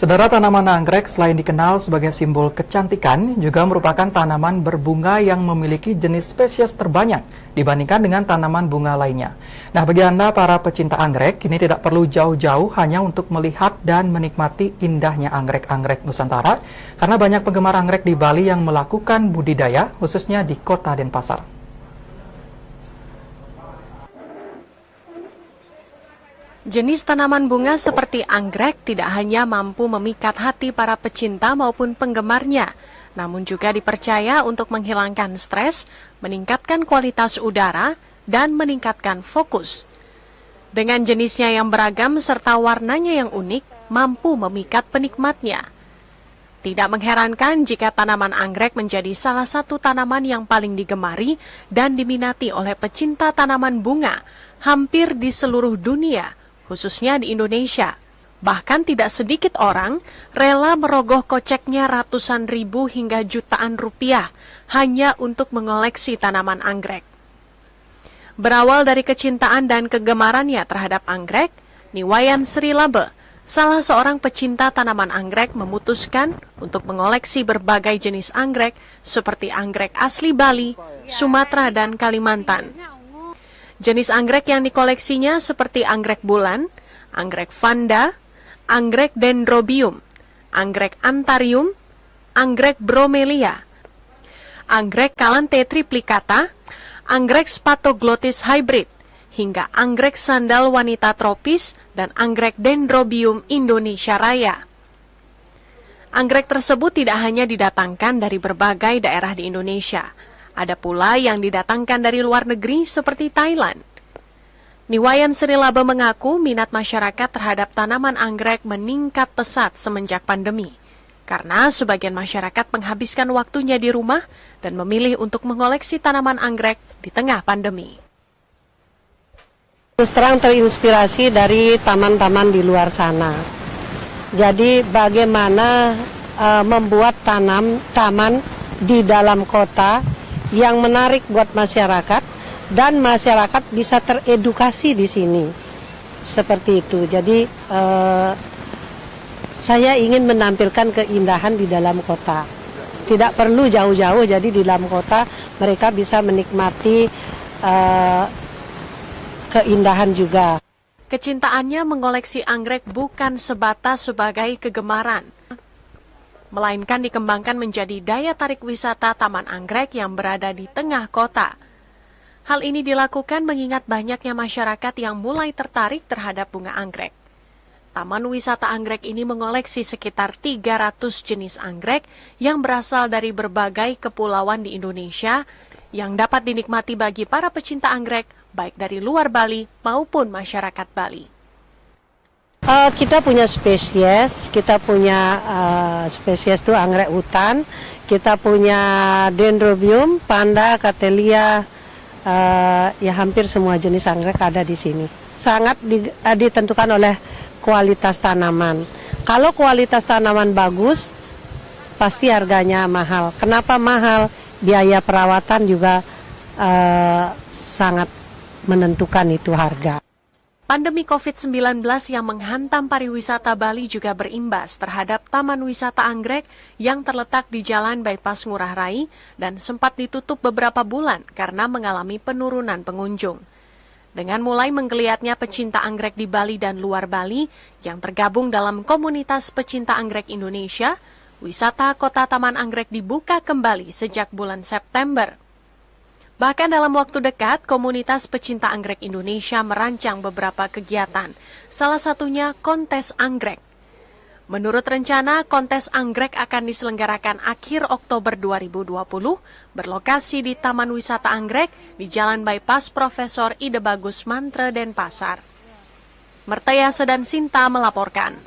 Saudara, tanaman anggrek selain dikenal sebagai simbol kecantikan, juga merupakan tanaman berbunga yang memiliki jenis spesies terbanyak dibandingkan dengan tanaman bunga lainnya. Nah, bagi Anda para pecinta anggrek, ini tidak perlu jauh-jauh hanya untuk melihat dan menikmati indahnya anggrek-anggrek Nusantara, karena banyak penggemar anggrek di Bali yang melakukan budidaya, khususnya di kota Denpasar. Jenis tanaman bunga seperti anggrek tidak hanya mampu memikat hati para pecinta maupun penggemarnya, namun juga dipercaya untuk menghilangkan stres, meningkatkan kualitas udara, dan meningkatkan fokus. Dengan jenisnya yang beragam serta warnanya yang unik, mampu memikat penikmatnya. Tidak mengherankan jika tanaman anggrek menjadi salah satu tanaman yang paling digemari dan diminati oleh pecinta tanaman bunga hampir di seluruh dunia, khususnya di Indonesia. Bahkan tidak sedikit orang rela merogoh koceknya ratusan ribu hingga jutaan rupiah hanya untuk mengoleksi tanaman anggrek. Berawal dari kecintaan dan kegemarannya terhadap anggrek, Niwayan Srilabe, salah seorang pecinta tanaman anggrek, memutuskan untuk mengoleksi berbagai jenis anggrek seperti anggrek asli Bali, Sumatera, dan Kalimantan. Jenis anggrek yang dikoleksinya seperti anggrek bulan, anggrek vanda, anggrek dendrobium, anggrek antarium, anggrek bromelia, anggrek calanthe triplicata, anggrek spathoglottis hybrid, hingga anggrek sandal wanita tropis dan anggrek dendrobium Indonesia Raya. Anggrek tersebut tidak hanya didatangkan dari berbagai daerah di Indonesia, ada pula yang didatangkan dari luar negeri seperti Thailand. Niwayan Srilabe mengaku minat masyarakat terhadap tanaman anggrek meningkat pesat semenjak pandemi, karena sebagian masyarakat menghabiskan waktunya di rumah dan memilih untuk mengoleksi tanaman anggrek di tengah pandemi. Terus terang terinspirasi dari taman-taman di luar sana. Jadi bagaimana membuat taman di dalam kota yang menarik buat masyarakat dan masyarakat bisa teredukasi di sini. Seperti itu. Jadi saya ingin menampilkan keindahan di dalam kota. Tidak perlu jauh-jauh, jadi di dalam kota mereka bisa menikmati keindahan juga. Kecintaannya mengoleksi anggrek bukan sebatas sebagai kegemaran, melainkan dikembangkan menjadi daya tarik wisata taman anggrek yang berada di tengah kota. Hal ini dilakukan mengingat banyaknya masyarakat yang mulai tertarik terhadap bunga anggrek. Taman wisata anggrek ini mengoleksi sekitar 300 jenis anggrek yang berasal dari berbagai kepulauan di Indonesia yang dapat dinikmati bagi para pecinta anggrek, baik dari luar Bali maupun masyarakat Bali. Kita punya spesies, spesies itu anggrek hutan, kita punya dendrobium, panda, cattleya, ya hampir semua jenis anggrek ada di sini. Sangat ditentukan oleh kualitas tanaman. Kalau kualitas tanaman bagus, pasti harganya mahal. Kenapa mahal? Biaya perawatan juga sangat menentukan itu harga. Pandemi COVID-19 yang menghantam pariwisata Bali juga berimbas terhadap Taman Wisata Anggrek yang terletak di Jalan Bypass Ngurah Rai dan sempat ditutup beberapa bulan karena mengalami penurunan pengunjung. Dengan mulai menggeliatnya pecinta anggrek di Bali dan luar Bali yang tergabung dalam komunitas pecinta anggrek Indonesia, wisata Kota Taman Anggrek dibuka kembali sejak bulan September. Bahkan dalam waktu dekat, komunitas pecinta anggrek Indonesia merancang beberapa kegiatan, salah satunya kontes anggrek. Menurut rencana, kontes anggrek akan diselenggarakan akhir Oktober 2020, berlokasi di Taman Wisata Anggrek di Jalan Bypass Profesor Ide Bagus Mantre, Denpasar. Mertaya Sedan Sinta melaporkan.